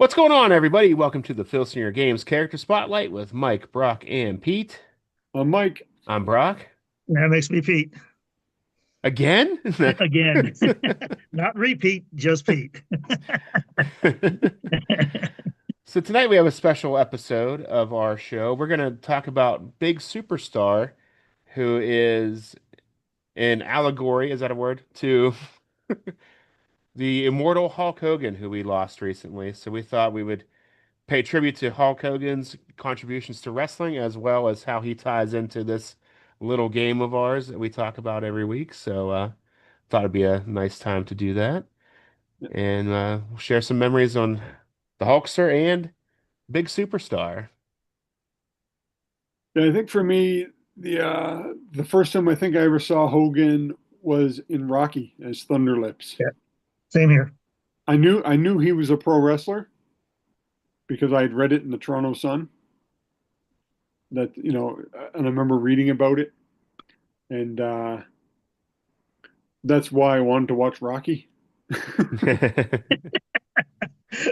What's going on, everybody? Welcome to the Filsinger Games Character Spotlight with Mike, Brock, and Pete. Mike, I'm Brock. That makes me Pete Again? again. Not repeat, just Pete. So tonight we have a special episode of our show. We're going to talk about big superstar who is an allegory, is that a word, to the immortal Hulk Hogan, who we lost recently. So we thought we would pay tribute to Hulk Hogan's contributions to wrestling as well as how he ties into this little game of ours that we talk about every week. So thought it'd be a nice time to do that and we'll share some memories on the Hulkster and Big Superstar. yeah, I think for me, the first time I think I ever saw Hogan was in Rocky as Thunder Lips. Yeah, same here. I knew he was a pro wrestler because I had read it in the Toronto Sun. And I remember reading about it, and that's why I wanted to watch Rocky.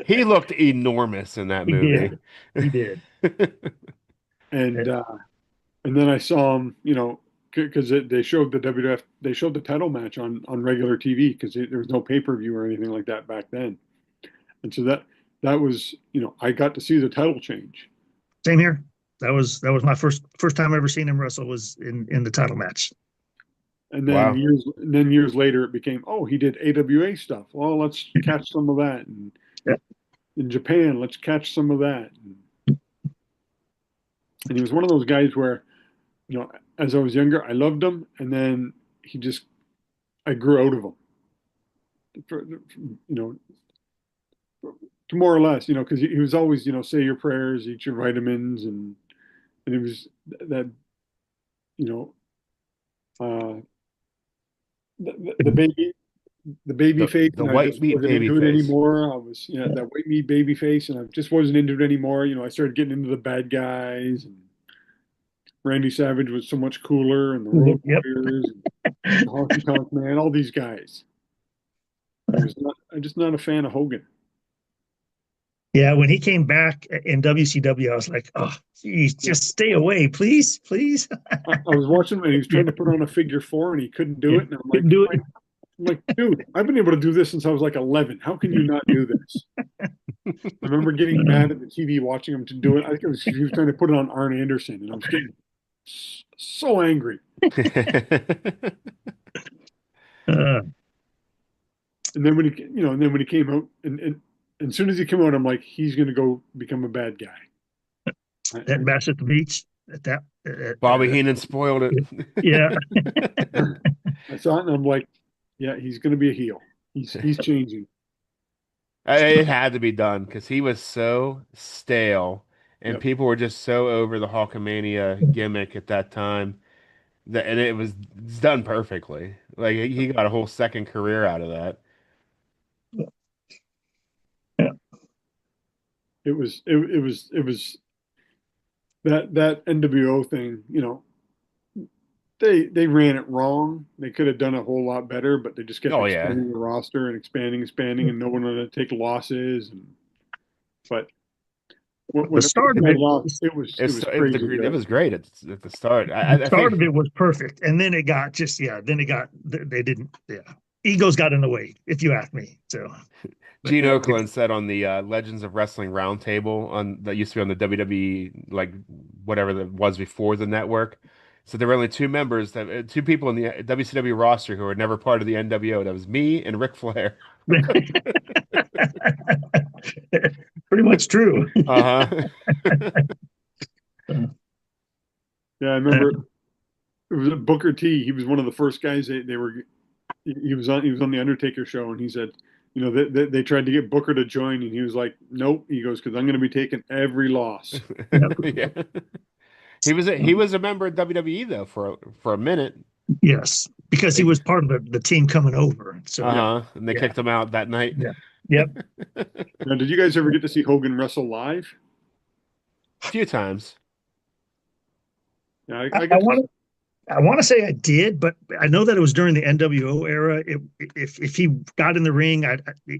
He looked enormous in that He movie. did. He did. And and then I saw him, because they showed the WWF, they showed the title match on regular TV because there was no pay-per-view or anything like that back then. And so that was, I got to see the title change. Same here. That was my first time ever seeing him wrestle was in the title match. And then Wow. years later it became, oh, he did AWA stuff. Well, let's catch some of that. And Yeah. in Japan, let's catch some of that. And he was one of those guys where, as I was younger, I loved him, and then I grew out of him. You to more or less, because he was always, say your prayers, eat your vitamins, and it was that, you know, uh, the baby, the baby The face, the and I white just meat wasn't baby into it face. anymore. I was, that white meat baby face, and I just wasn't into it anymore. I started getting into the bad guys, and Randy Savage was so much cooler, and the Road Yep. Warriors, and the Honky Tonk Man, all these guys. I'm just not a fan of Hogan. Yeah, when he came back in WCW, I was like, oh, geez, Yeah. just stay away, please, please. I was watching him and he was Yeah, trying to put on a figure four and he couldn't do yeah. it. And Couldn't do it. I'm like, dude, I've been able to do this since I was like 11. How can you not do this? I remember getting mad at the TV watching him to do it. I think he was trying to put it on Arn Anderson, and I was getting so angry. Uh, And then when he came out, and as soon as he came out, I'm like, he's going to go become a bad guy. that bash at the beach. At that. Bobby Heenan spoiled it. Yeah. I saw it and I'm like, yeah, he's going to be a heel. He's changing. It had to be done because he was so stale, and Yep. people were just so over the Hulkamania gimmick at that time that, and it's done perfectly. Like he got a whole second career out of that. Yeah. It was that NWO thing. They ran it wrong. They could have done a whole lot better, but they just kept Oh yeah, expanding the roster and expanding, and no one wanted to take losses. But The when it start of pulled it, off, it was crazy it good. was great at the start. the I start of think it was perfect, and then it got just then it got they didn't egos got in the way, if you ask me. So, but Gene Yeah, Okerlund said on the Legends of Wrestling Roundtable on that used to be on the WWE, like whatever that was before the network. So there were only two members, two people in the WCW roster who were never part of the NWO. That was me and Ric Flair. pretty much true. Uh-huh. yeah, I remember it was Booker T. He was one of the first guys they were. He was on the Undertaker show, and he said, they tried to get Booker to join, and he was like, nope. He goes, because I'm going to be taking every loss. Yeah. He was a member of WWE though for a minute. Yes, because he They, was part of the team coming over. So, Yeah. uh-huh. And they yeah, kicked him out that night. yeah, yep. Now, did you guys ever get to see Hogan wrestle live? A few times. Yeah, I I got to. want to. I want to say I did, but I know that it was during the NWO era. If he got in the ring,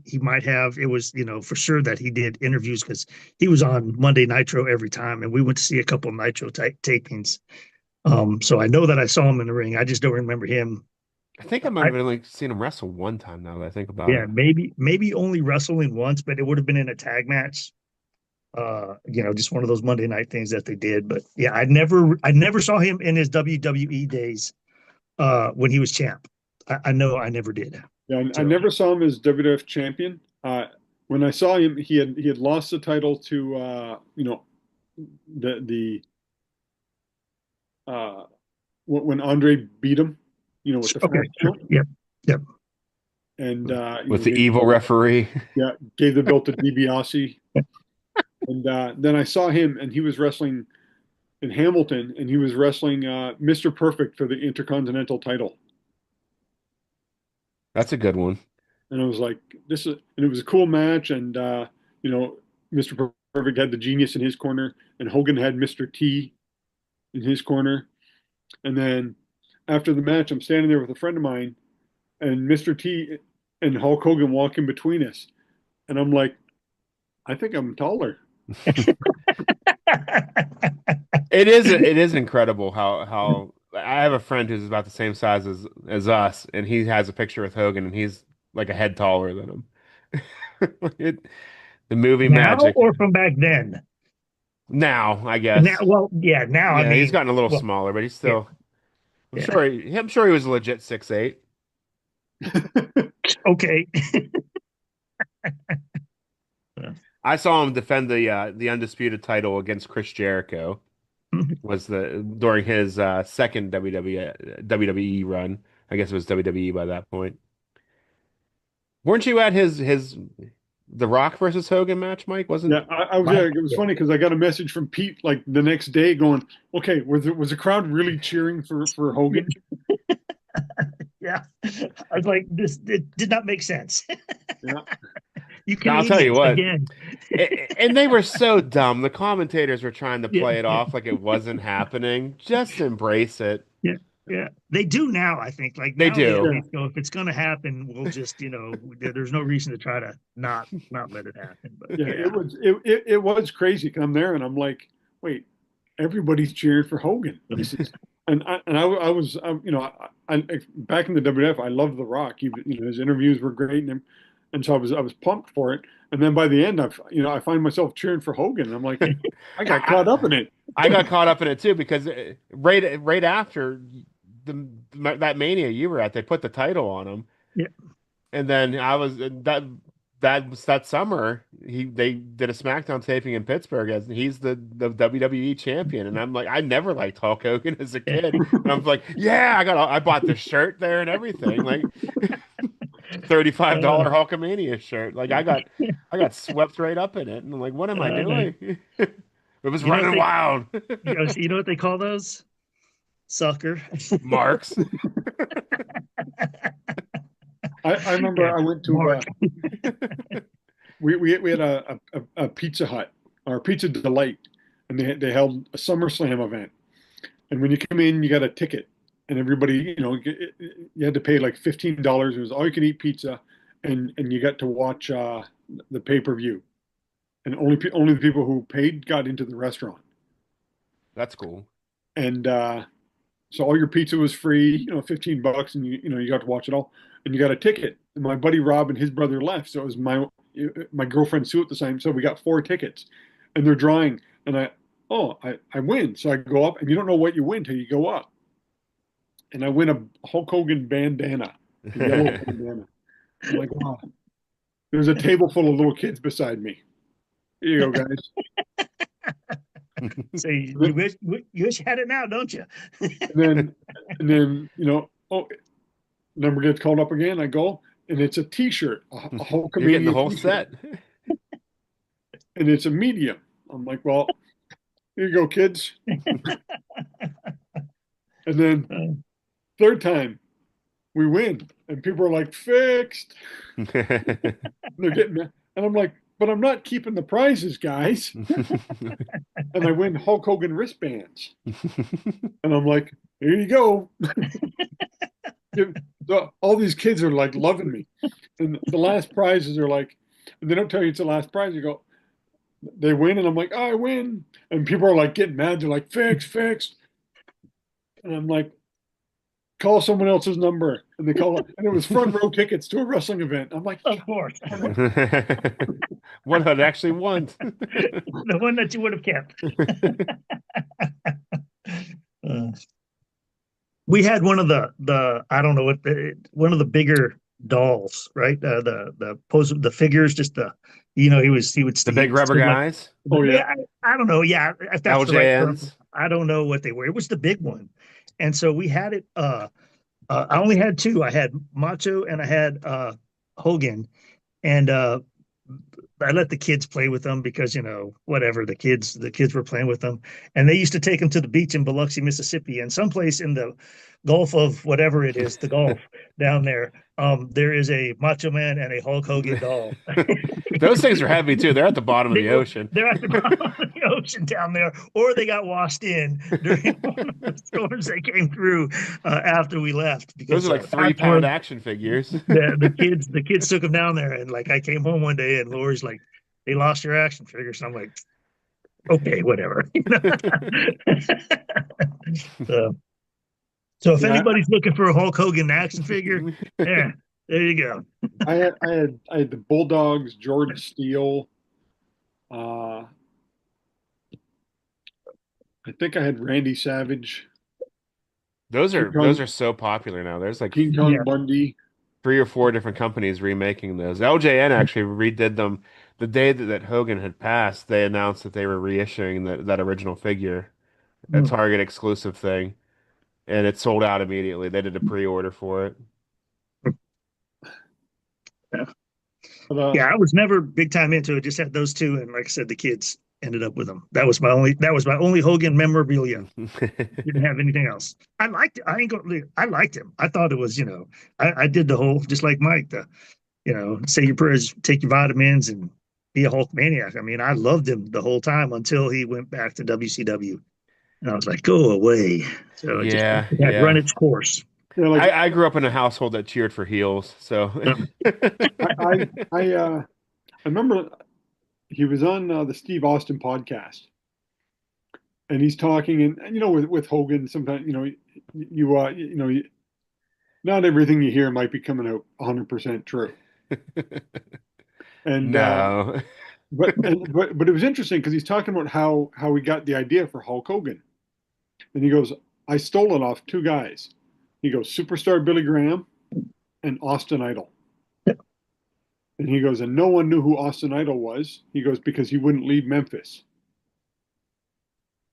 he might have. It was, for sure that he did interviews because he was on Monday Nitro every time, and we went to see a couple of Nitro tapings. So I know that I saw him in the ring. I just don't remember him. I think I might I have only seen him wrestle one time now that I think about Yeah, it. maybe only wrestling once, but it would have been in a tag match. Just one of those Monday night things that they did. But yeah, I never saw him in his WWE days when he was champ. I know I never did. Yeah, I So never saw him as WWF champion. When I saw him, he had lost the title to the uh, when Andre beat him, with the okay, fast sure. count, Yep, yep. and With the evil referee. gave the belt to DiBiase. And then I saw him, and he was wrestling in Hamilton, and he was wrestling Mr. Perfect for the Intercontinental title. That's a good one. And I was like, and it was a cool match. And, Mr. Perfect had the genius in his corner, and Hogan had Mr. T in his corner. And then after the match, I'm standing there with a friend of mine, and Mr. T and Hulk Hogan walk in between us. And I'm like, I think I'm taller. It is incredible how I have a friend who's about the same size as us, and he has a picture with Hogan, and he's like a head taller than him. It, the movie Now magic. or from back then? Now, I Now, guess. well, yeah, now I Yeah, he's mean, gotten a little well, smaller, but he's yeah, still. yeah. I'm sure he was legit 6'8". Okay. I saw him defend the undisputed title against Chris Jericho. Was the during his second WWE run. I guess it was WWE by that point. Weren't you at his The Rock versus Hogan match, Mike? Wasn't Yeah, I was. My, Yeah, it was yeah, funny because I got a message from Pete like the next day going, "Okay, was the crowd really cheering for Hogan?" yeah. I was like, this it did not make sense. Yeah, You I'll tell you Canadians what. again. And they were so dumb. The commentators were trying to Yeah, play it yeah, off like it wasn't happening. Just embrace it. yeah, yeah. They do now, I think. Like They now they at do. yeah, least go, if it's gonna happen, we'll just, there's no reason to try to not let it happen. But yeah. yeah. It was crazy. 'Cause I'm there and I'm like, wait, everybody's cheering for Hogan. This is and I was back in the WWF. I loved The Rock. His interviews were great, and so I was pumped for it. And then by the end, I find myself cheering for Hogan. And I'm like, I got I, caught up in it. I got caught up in it too because right after that Mania you were at, they put the title on him, Yeah. and then I was that was that summer they did a SmackDown taping in Pittsburgh as he's the WWE champion, and I'm like I never liked Hulk Hogan as a kid, and I'm like yeah I bought the shirt there and everything like $35 Uh, Hulkamania shirt like I got swept right up in it, and I'm like what am I uh, doing? It was you know what running they wild. you know what they call those? Sucker. Marks. I remember Yeah. I went to Mark. we had a Pizza Hut or Pizza Delight, and they held a SummerSlam event. And when you come in, you got a ticket, and everybody, you had to pay like $15. It was all you can eat pizza, and you got to watch the pay-per-view. And only the people who paid got into the restaurant. That's cool. And so all your pizza was free, $15, and you got to watch it all, and you got a ticket. And my buddy Rob and his brother left, so it was my girlfriend Sue at the time. So we got 4 tickets, and they're drawing, and I win. So I go up, and you don't know what you win till you go up, and I win a Hulk Hogan bandana, a yellow bandana. I'm like, wow. There's a table full of little kids beside me. Here you go, guys. So you wish you had it now, don't you? And then number gets called up again. I go, and it's a T-shirt, a You're getting the Hulkamania whole T-shirt, set. and it's a medium. I'm like, well, here you go, kids. And then third time we win, and people are like, fixed. They're getting that, and I'm like, but I'm not keeping the prizes, guys. And I win Hulk Hogan wristbands, and I'm like, here you go. All these kids are like loving me. And the last prizes are like, and they don't tell you it's the last prize. You go, they win, and I'm like, oh, I win. And people are like getting mad. They're like, fixed. And I'm like, call someone else's number. And they call it, and it was front row tickets to a wrestling event. I'm like, Of course. What I'd actually want. The one that you would have kept. Uh, we had one of the I don't know what one of the bigger dolls, right? The figures, just he would The big rubber stood like, guys, oh yeah. yeah, I don't know, yeah, if that's the right term. LJNs. I don't know what they were. It was the big one, and so we had it. I only had two. I had Macho and I had Hogan, and I let the kids play with them because whatever, the kids were playing with them, and they used to take them to the beach in Biloxi, Mississippi, and someplace in the Gulf of whatever it is, the Gulf down there. There is a Macho Man and a Hulk Hogan doll. Those things are heavy too. They're at the bottom of They the were ocean. they're at the bottom of the ocean down there, or they got washed in during one of the storms that came through after we left Those because are like three times pound were action figures. the kids took them down there, and like I came home one day and Lori's like, they lost your action figures. And I'm like, okay, whatever. so, so if Yeah. anybody's looking for a Hulk Hogan action figure, yeah, there you go. I had the Bulldogs, George Steele. Uh, I think I had Randy Savage, Those King are those Kong, are so popular now. There's like King Yeah. Kong Bundy. three or four different companies remaking those. LJN actually redid them the day that Hogan had passed. They announced that they were reissuing that original figure, a Mm. Target exclusive thing, and it sold out immediately. They did a pre-order for it. Yeah. But, Yeah, I was never big time into it. Just had those two, and like I said, the kids ended up with them. That was my only Hogan memorabilia. Didn't have anything else. I liked it. I ain't gonna. I liked him. I thought it was, I did the whole just like Mike. Say your prayers, take your vitamins, and be a Hulk maniac. I mean, I loved him the whole time until he went back to WCW, and I was like, go away. So Yeah, it had run yeah. its course. like I grew up in a household that cheered for heels, so I remember he was on the Steve Austin podcast, and he's talking, and with Hogan, sometimes not everything you hear might be coming out 100% true. And no. but it was interesting because he's talking about how he got the idea for Hulk Hogan, and he goes, I stole it off two guys. He goes, Superstar Billy Graham and Austin Idol. And he goes, and no one knew who Austin Idol was. He goes, because he wouldn't leave Memphis.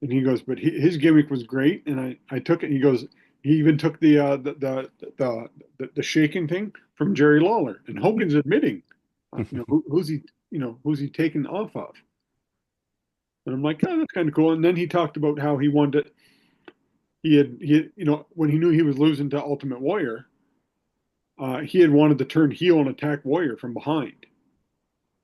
And he goes, but his gimmick was great, and I took it. He goes, he even took the shaking thing from Jerry Lawler, and Hogan's admitting, who's he taken off of? And I'm like, oh, that's kind of cool. And then he talked about how he wanted, when he knew he was losing to Ultimate Warrior, he had wanted to turn heel and attack Warrior from behind.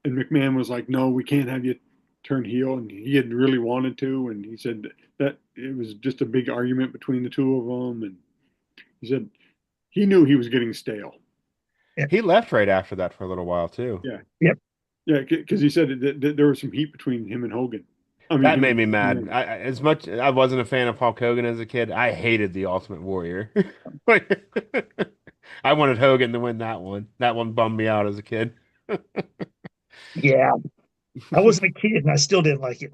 And McMahon was like, no, we can't have you turn heel. And he had really wanted to. And he said that it was just a big argument between the two of them. And he said he knew he was getting stale. Yeah. He left right after that for a little while too. Yeah. Yep. Yeah, because he said that there was some heat between him and Hogan. I mean, That made me mad. As much I wasn't a fan of Hulk Hogan as a kid, I hated the Ultimate Warrior. Like, I wanted Hogan to win that one. That one bummed me out as a kid. Yeah, I wasn't a kid, and I still didn't like it.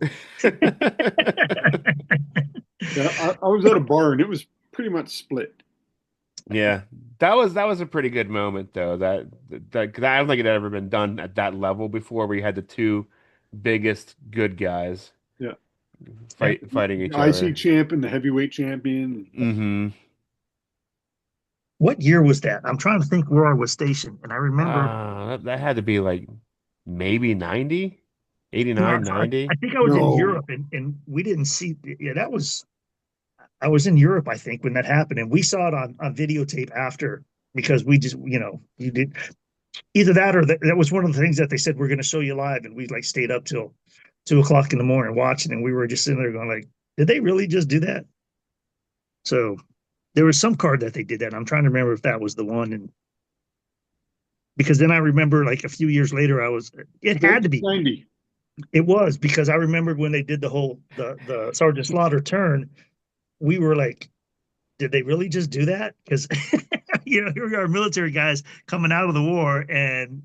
yeah, I was at a bar and it was pretty much split. Yeah, that was a pretty good moment though. That 'cause I don't think it had ever been done at that level before, where you had the two biggest good guys Yeah, fighting the each IC other. champ and the heavyweight champion. Hmm. What year was that? I'm trying to think where I was stationed, and I remember. That had to be like maybe 90, No, 89, 90. I think I was in No, Europe, and we didn't see. Yeah, I was in Europe, I think, when that happened, and we saw it on videotape after because we just, you did either that or that was one of the things that they said we're going to show you live, and we like stayed up till 2 o'clock in the morning watching, and we were just sitting there going like, did they really just do that? So There was some card that they did that. I'm trying to remember if that was the one, and because then I remember like a few years later, it had to be. 90. It was because I remembered when they did the Sergeant Slaughter turn, we were like, did they really just do that? Because here we are, military guys coming out of the war, and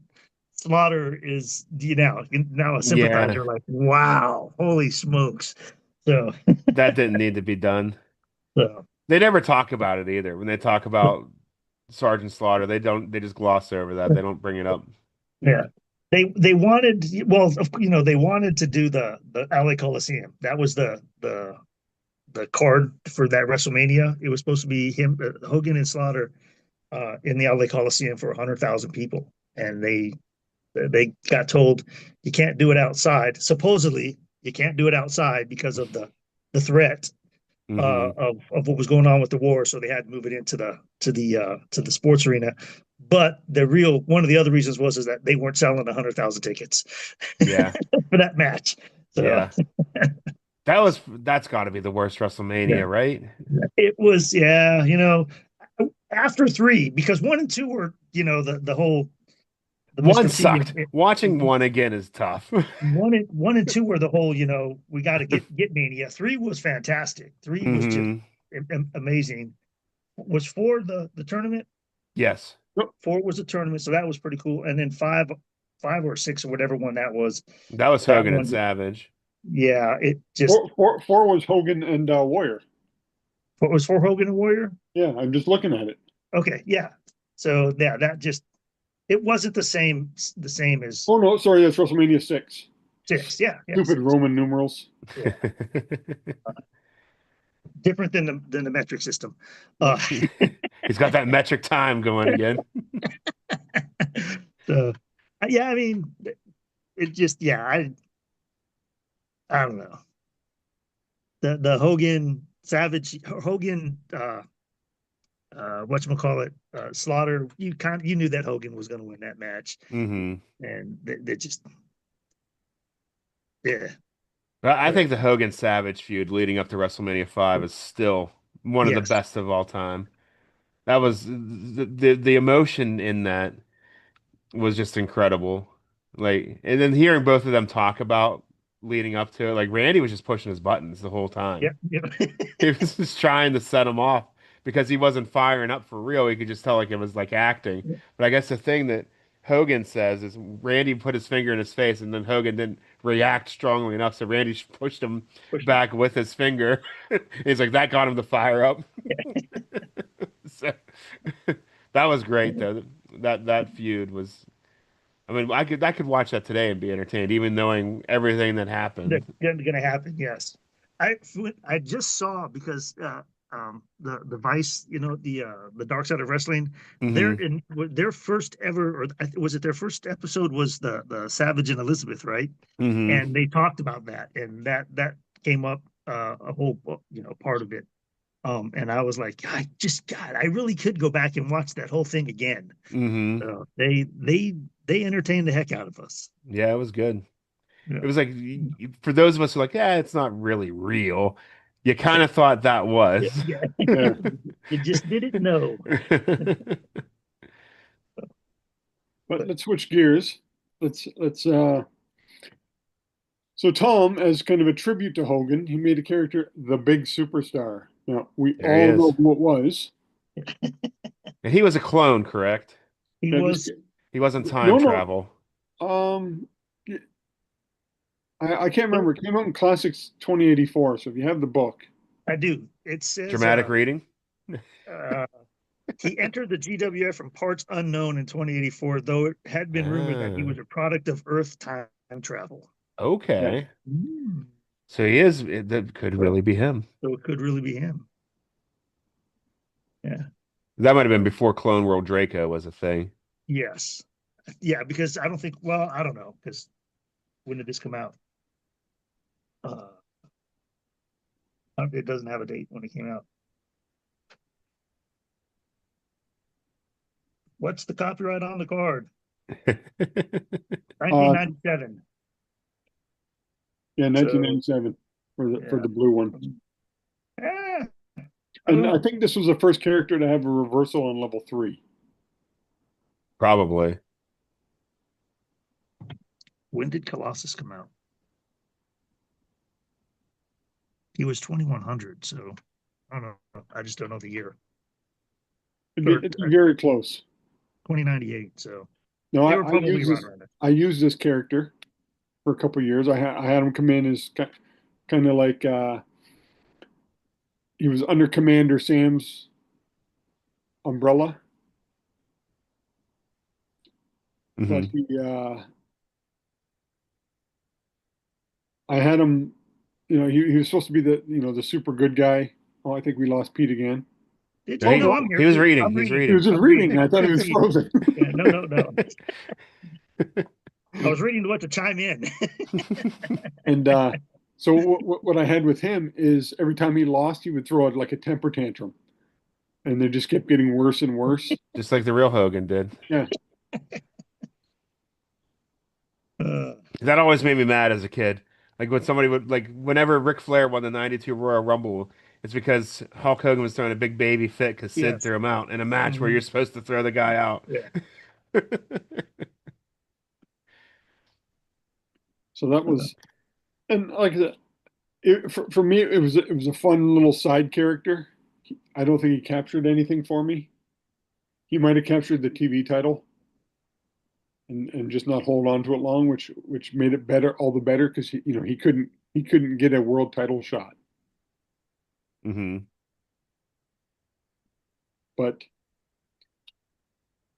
Slaughter is now a Yeah, sympathizer. Like, wow, holy smokes! So, that didn't need to be done. so They never talk about it either. When they talk about Sergeant Slaughter, they just gloss over that. They don't bring it up. yeah, they wanted well, they wanted to do the LA Coliseum. That was the card for that WrestleMania. It was supposed to be him, Hogan and Slaughter, in the LA Coliseum for 100,000 people, and they got told you can't do it outside. Supposedly, you can't do it outside because of the threat Hmm. of what was going on with the war. So they had to move it into the sports arena. But the real one of the other reasons was is that they weren't selling 100,000 tickets Yeah, for that match. So yeah. That's got to be the worst yeah, WrestleMania, right? it was yeah, after three because one and two were the whole the One Mr. T. sucked. Watching one again is tough. One and two were the whole, we got to get Mania. Three was fantastic. Three was just Hmm. amazing. Was four the tournament? Yes, Four was the tournament, so that was pretty cool. And then five or six or whatever one that was. that was That Hogan and one, Savage. yeah, it just Four was Hogan and Warrior. what was for Hogan and Warrior? Yeah, I'm just looking at it. Okay, yeah. So yeah, that just it wasn't the same as Oh no, sorry, that's WrestleMania 6. six. Yeah, yeah, Stupid six. Roman numerals. Yeah, different than the metric system. Uh, He's got that metric time going again. so yeah, I mean, it just yeah, I don't know the Hogan Savage Hogan whatchamacallit Slaughter. You knew that Hogan was going to win that match, Hmm. and they just yeah. I But think the Hogan Savage feud leading up to WrestleMania 5 is still one of the yes, best of all time. That was the emotion in that was just incredible. Like, and then hearing both of them talk about leading up to it, like Randy was just pushing his buttons the whole time. yeah, yeah, He was just trying to set him off because he wasn't firing up for real. He could just tell like it was like acting. But I guess the thing that Hogan says is Randy put his finger in his face and then Hogan didn't react strongly enough, so Randy pushed him pushing. back with his finger. He's like that got him to fire up. So that was great though. That feud was. I mean, I could watch that today and be entertained, even knowing everything that That's happened. going to happen. Yes, I just saw because the Vice, the Dark Side of Wrestling, Hmm. their first ever, or was it their first episode was the Savage and Elizabeth, right? Hmm. And they talked about that, and that came up a whole part of it. And I was like, God, I really could go back and watch that whole thing again. Hmm. They entertained the heck out of us. Yeah, it was good. It Yeah. was like for those of us who are like, yeah, it's not really real. You kind of thought that was. Yeah, yeah. Yeah. You just didn't know. But But let's switch gears. Let's So Tom, as kind of a tribute to Hogan, he made a character the big superstar. Now we There he all know is. who it was. And he was a clone, correct? he Yeah, just was, He wasn't time no, no. travel. Um, I can't remember. It came out in Classics 2084. So if you have the book, I do. It says Dramatic reading. uh, he entered the GWF from parts unknown in 2084, though it had been rumored that he Ah, was a product of Earth time travel. yeah, okay. Mm. So he is, that could So, really be him. so it could really be him. Yeah. That might have been before Clone World Draco was a thing. Yes. Yeah, because I don't think, well, I don't know, because when did this come out? Uh, it doesn't have a date when it came out. What's the copyright on the card? uh, 1997. yeah, So 1997 for the yeah. blue one. Eh, And I think this was the first character to have a reversal on level 3. Probably. When did Colossus come out? He was 2100, so I don't know. I just don't know the year. It'd be very close. 2098. So No, they were probably around that. I used this character for a couple of years. I had him come in as kind of like he was under Commander Sam's umbrella, but Hmm. I had him. He was supposed to be the super good guy. Oh, I think we lost Pete again. No, Oh no, I'm he here. was reading. I'm He was reading. He was reading. just I'm reading. reading. I thought he Just was reading. frozen. Yeah, no. I was reading what to chime in. And so what I had with him is every time he lost, he would throw out like a temper tantrum, and they just kept getting worse and worse. Just like the real Hogan did. Yeah. Uh, That always made me mad as a kid. Like when somebody would like whenever Ric Flair won the '92 Royal Rumble, it's because Hulk Hogan was throwing a big baby fit because Sid yes. threw him out in a match where Mhm. you're supposed to throw the guy out. Yeah. So that was, and like I said, for me, it was a fun little side character. I don't think he captured anything for me. He might have captured the TV title and just not hold on to it long, which made it better, all the better because he couldn't get a world title shot. Hmm. But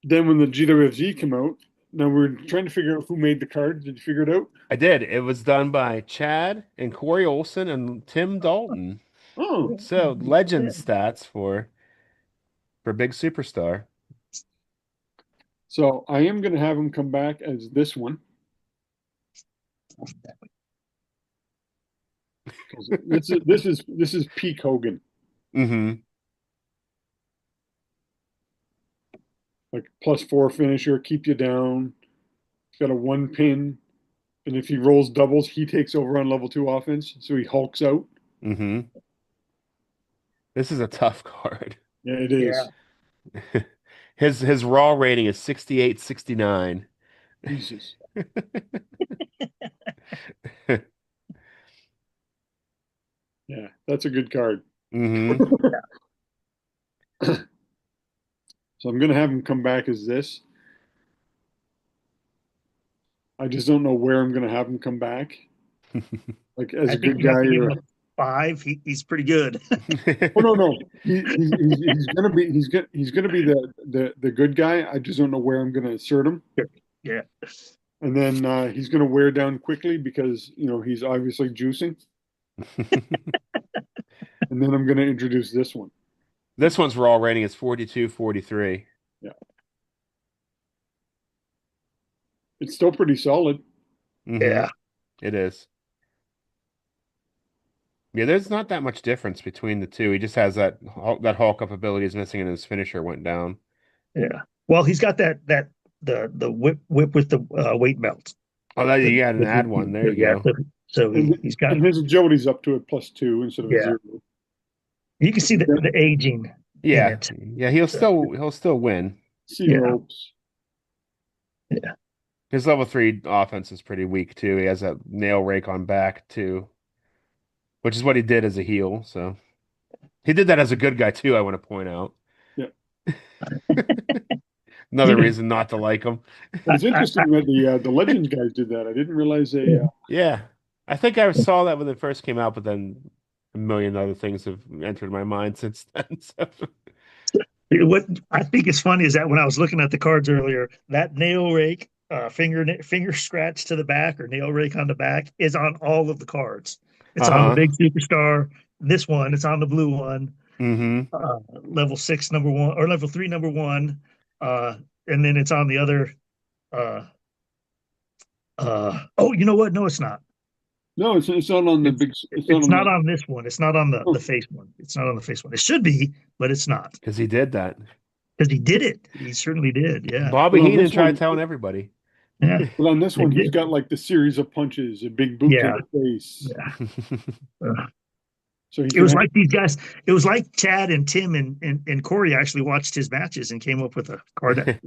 then when the GWFZ came out, now we're trying to figure out who made the cards. Did you figure it out? I did. It was done by Chad and Corey Olson and Tim Dalton. Oh, So legend Yeah. stats for Big Superstar. so I am going to have him come back as this one. 'Cause this is peak Hogan, Hmm. like +4 finisher, keep you down. He's got a 1 pin, and if he rolls doubles, he takes over on level 2 offense, so he hulks out. Hmm. This is a tough card. Yeah, it Yeah. is. His raw rating is 68-69. Jesus. Yeah, that's a good card. Hmm. So I'm going to have him come back as this. I just don't know where I'm going to have him come back. Like as I a think good you have guy to give or him a 5. He's pretty good. oh no. He's gonna be the good guy. I just don't know where I'm gonna insert him. Yeah. And then he's gonna wear down quickly because he's obviously juicing. And then I'm gonna introduce this one. This one's raw rating is 42-43. Yeah. It's still pretty solid. Hmm. Yeah. It is. Yeah, there's not that much difference between the two. He just has that Hulk up ability is missing and his finisher went down. Yeah. Well, he's got the whip with the weight belt. Oh, that The, you got an the, add one. There you yeah. go. So And he's got, and his agility's up to a +2 instead of a yeah. 0. You can see Yeah. the aging in Yeah. it. Yeah, he'll still win. See Yeah. ropes. Yeah. His level 3 offense is pretty weak too. He has that nail rake on back too, which is what he did as a heel. So he did that as a good guy too, I want to point out. Yeah. You Another know, reason not to like him. But it's interesting that the Legends guys did that. I didn't realize they. Yeah. I think I saw that when it first came out, but then a million other things have entered my mind since then. So. what I think is funny is that when I was looking at the cards earlier, that nail rake, finger scratch to the back or nail rake on the back is on all of the cards. It's on the Uh-huh. big superstar. This one, it's on the blue one. Hmm. Level 6 number 1 or level 3 number 1, and then it's on the other. Uh, oh, you know what? No, it's not. No, it's not on the It's big. It's not it's on not the. on this one. It's not on the Oh, face one. It's not on the face one. It should be, but it's not Because he did that. because he did it. He certainly did. Yeah, Bobby but on Heenan this tried one, telling everybody. yeah, but on this they one, he's did. got like the series of punches, a big boot to Yeah, the face. yeah. Uh, So he It can was have, like these guys. It was like Chad and Tim and Corey actually watched his matches and came up with a card.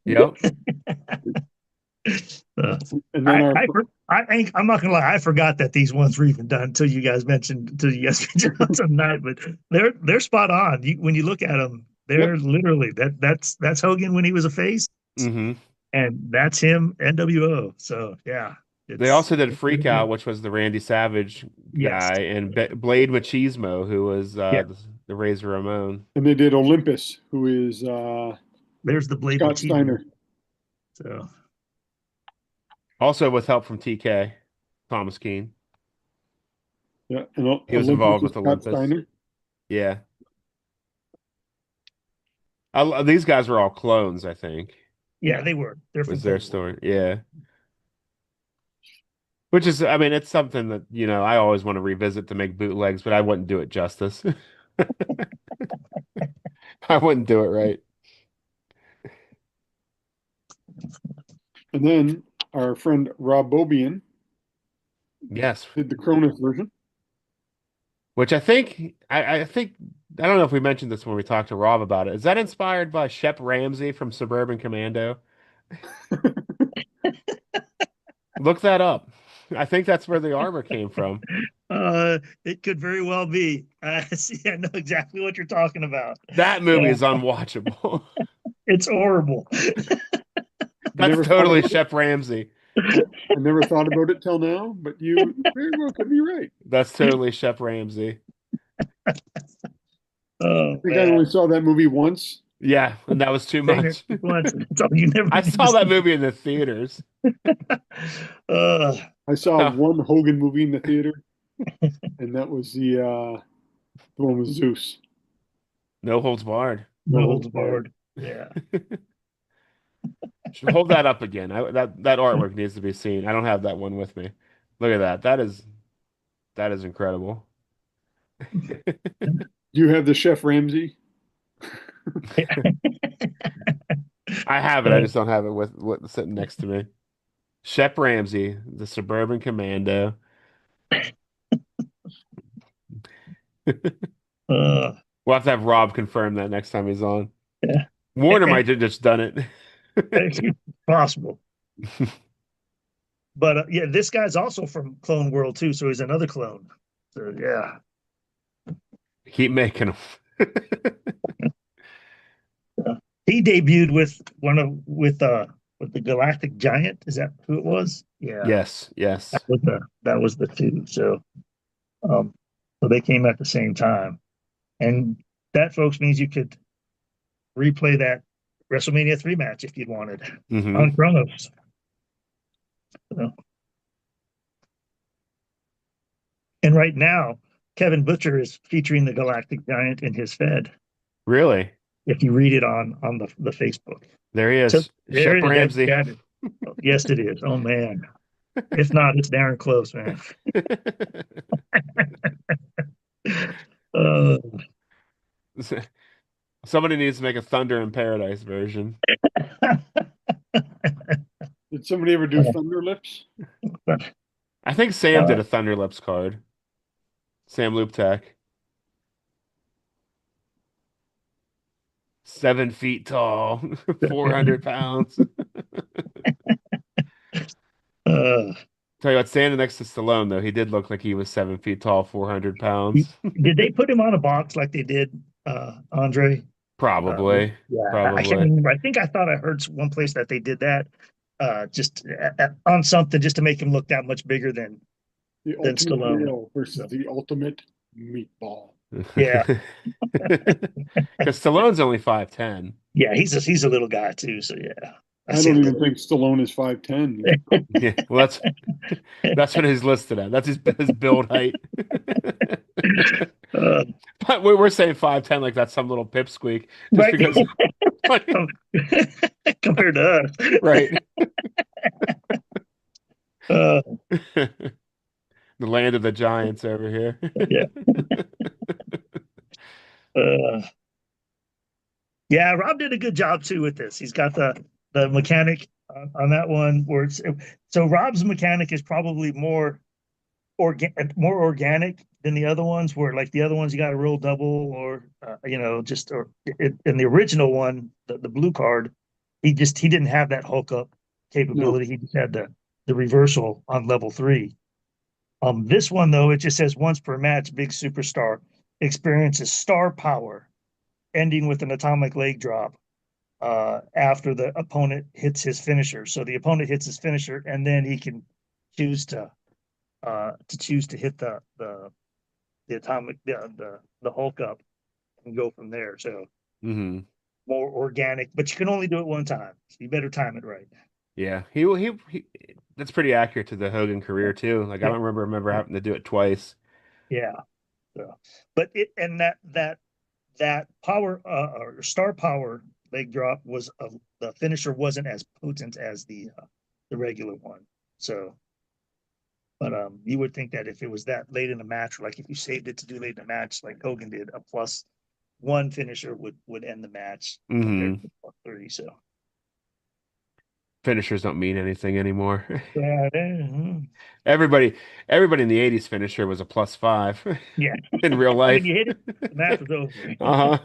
Yep. Uh, and then our I'm not gonna lie. I forgot that these ones were even done until you guys mentioned some night. But they're spot on. When you look at them, yep. they're literally that's Hogan when he was a face, Hmm. and that's him NWO. So yeah, They it's also did Freak Out, which was the Randy Savage yes, guy, and Blade Machismo, who was yeah. the Razor Ramon. And they did Olympus, who is There's the Blade Scott Machismo. Steiner. So Also with help from TK, Thomas Keane. Yeah, and He was Olympus involved is with Scott Olympus. Steiner. Yeah. These guys were all clones, I think, yeah, they were. They're from was their Clone Wars. story. Yeah. Which is, I mean, it's something that, I always want to revisit to make bootlegs, but I wouldn't do it justice. I wouldn't do it right. And then our friend Rob Bobian Yes. did the Cronus version. Which I think I don't know if we mentioned this when we talked to Rob about it. Is that inspired by Shep Ramsey from Suburban Commando? Look that up. I think that's where the armor came from. It could very well be. See, I know exactly what you're talking about. That movie Yeah, is unwatchable. it's horrible. That's Never thought totally about it. Shep Ramsey. I never thought about it till now, but you very well could be right. That's totally Shep Ramsey. Oh I think I man, only saw that movie once. Yeah, and that was too seen it much. once. It's all you never I need to saw that see. movie in the theaters. Uh, I saw Oh, one Hogan movie in the theater, and that was the one with Zeus. no holds barred. No no holds holds barred. barred. Yeah. Should hold that up again. That artwork needs to be seen. I don't have that one with me. Look at that. That is incredible. Do you have the Chef Ramsay? I have it. I just don't have it with sitting next to me. Shep Ramsey, the Suburban Commando. Uh, We'll have to have Rob confirm that next time he's on. yeah. Warner And might have just done it. it's possible. But yeah, this guy's also from Clone World too, so he's another clone. So yeah. Keep making them. He debuted with with the Galactic Giant. Is that who it was? Yeah, Yes, yes. that was the two. Um, so they came at the same time, and that, folks, means you could replay that WrestleMania 3 match if you wanted Hmm. on Chronos. So, and right now, Kevin Butcher is featuring the Galactic Giant in his Fed. Really? If you read it on the Facebook, There he so is. there Shep it is. Ramsey. Got it. Yes, it is. Oh man. If not, it's darn close, man. Uh, Somebody needs to make a Thunder in Paradise version. Did somebody ever do Thunder Lips? I think Sam did a Thunder Lips card. Sam Looptech. 7 feet tall, 400 pounds. uh, Tell you what, standing next to Stallone, though, he did look like he was 7 feet tall, 400 pounds. did they put him on a box like they did Andre? Probably. Yeah, I can't Probably. remember. I think I thought I heard one place that they did that just on something just to make him look that much bigger The than Ultimate Stallone. Male versus So, the Ultimate Meatball. yeah, Because Stallone's only 5'10". yeah, he's a little guy too. So yeah, I I say don't a even little. think Stallone is 5'10". Yeah, well, that's what he's listed at. That's his build height. Uh, But we're saying 5'10" like that's some little pipsqueak, just right. because, Compared to us. right? Uh, The land of the giants over here. yeah. Uh, yeah, Rob did a good job too with this. He's got the mechanic on that one where it's so Rob's mechanic is probably more more organic than the other ones, where like the other ones you got a real double or just or in the original one, the blue card, he didn't have that Hulk up No. capability. He just had the reversal on level three. This one though, it just says once per match, big superstar experiences star power, ending with an atomic leg drop after the opponent hits his finisher. So the opponent hits his finisher, and then he can choose to hit the atomic the Hulk up and go from there. So Hmm. more organic, but you can only do it one time. So you better time it right. Yeah, he that's pretty accurate to the Hogan career too. Like I Yeah, don't remember having to do it twice. yeah. So, but it and that power or star power leg drop was the finisher wasn't as potent as the regular one. So, but you would think that if it was that late in the match, or like if you saved it to do late in the match, like Hogan did, a plus one finisher would end the match compared to Hmm. the plus three. So Finishers don't mean anything anymore. yeah, Everybody, everybody in the '80s finisher was a +5 yeah. in real I mean, life. you hit it, the match was over. Uh-huh.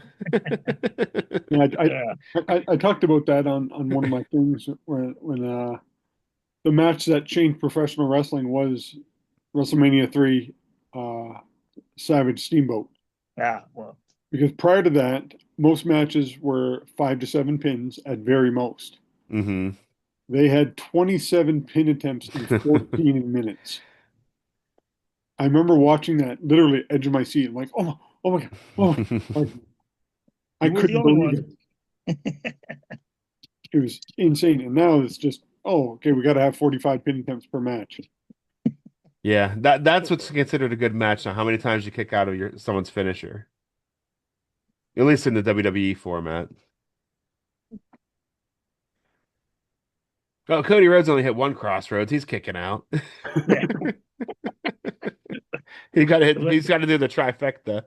Yeah, Yeah, I talked about that on one of my things when the match that changed professional wrestling was WrestleMania 3, uh, Savage Steamboat. yeah. Well, Because prior to that, most matches were 5 to 7 pins at very most. Hmm. They had 27 pin attempts in 14 minutes. I remember watching that literally edge of my seat. I'm like, oh my God, oh, like, I you were the couldn't only believe one. it. It was insane. And now it's just, oh, okay, we got to have 45 pin attempts per match. Yeah, that's what's considered a good match now. How many times you kick out of your someone's finisher, at least in the WWE format. Oh, Cody Rhodes only hit one crossroads. He's kicking out. Yeah. He got to hit. He's got to do the trifecta.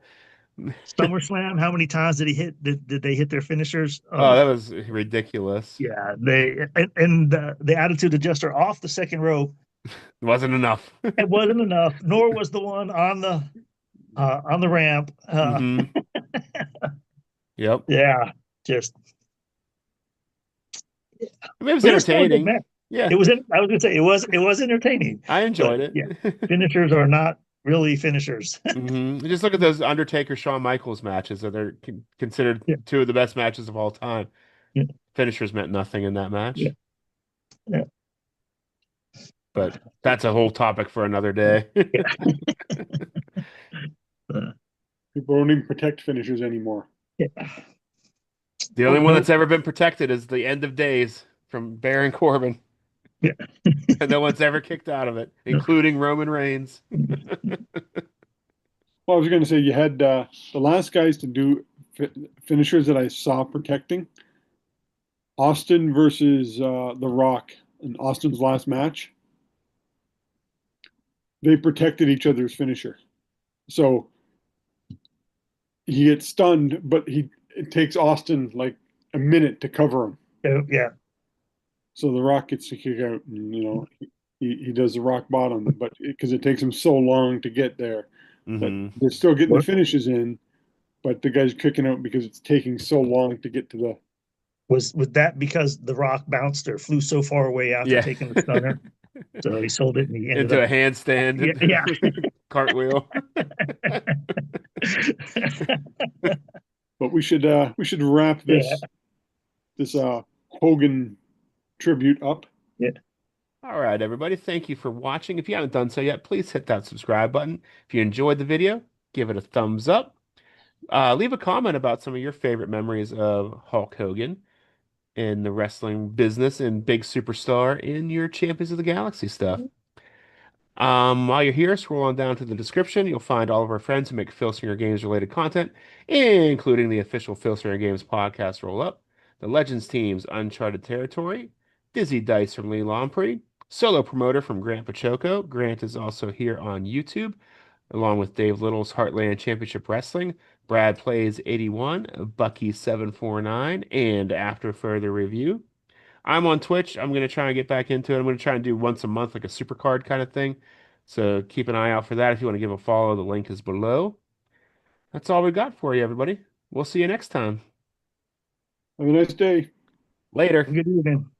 SummerSlam, how many times did he hit? Did they hit their finishers? Oh, that was ridiculous. Yeah, and the attitude adjuster off the second row. It wasn't enough. It wasn't enough, nor was the one on the ramp. Hmm. Yep. Yeah, just I mean, it was but it was still a good entertaining. match. Yeah, It was. I was gonna say it was entertaining, I but enjoyed yeah, it. finishers are not really finishers. Just look at those Undertaker Shawn Michaels matches that are considered Yeah, two of the best matches of all time. yeah, Finishers meant nothing in that yeah, match, yeah. but that's a whole topic for another day. Yeah. Uh, People don't even protect finishers anymore. yeah. The only Hulk one that's Hogan. ever been protected is the End of Days from Baron Corbin, Yeah. and no one's ever kicked out of it, No. including Roman Reigns. Well, I was going to say you had the last guys to do finishers that I saw protecting Austin versus The Rock in Austin's last match. They protected each other's finisher. So he gets stunned, but it takes Austin like a minute to cover him. Yeah. So the Rock gets to kick out, and he does the rock bottom, but because it takes him so long to get there, that Hmm. they're still getting the What finishes in, but the guy's kicking out because it's taking so long to get to the. was that because The Rock bounced or flew so far away after Yeah. taking the stunner? So he sold it and he ended Into up. a Yeah, handstand yeah. cartwheel. But we should wrap Yeah, this Hogan tribute up. yeah. All right, everybody. Thank you for watching. If you haven't done so yet, please hit that subscribe button. If you enjoyed the video, give it a thumbs up. Leave a comment about some of your favorite memories of Hulk Hogan in the wrestling business and big superstar in your Champions of the Galaxy stuff. While you're here, scroll on down to the description. You'll find all of our friends who make Filsinger Games related content, including the official Filsinger Games podcast roll up, the Legends team's Uncharted Territory, Dizzy Dice from Lee Lamprey, solo promoter from Grant Pachoco. Grant is also here on YouTube, along with Dave Little's Heartland Championship Wrestling, Brad Plays 81, Bucky 749, and After Further Review. I'm on Twitch. I'm going to try and get back into it. I'm going to try and do once a month, like a super card kind of thing. So keep an eye out for that. If you want to give a follow, the link is below. That's all we got for you, everybody. We'll see you next time. Have a nice day. Later. Good evening.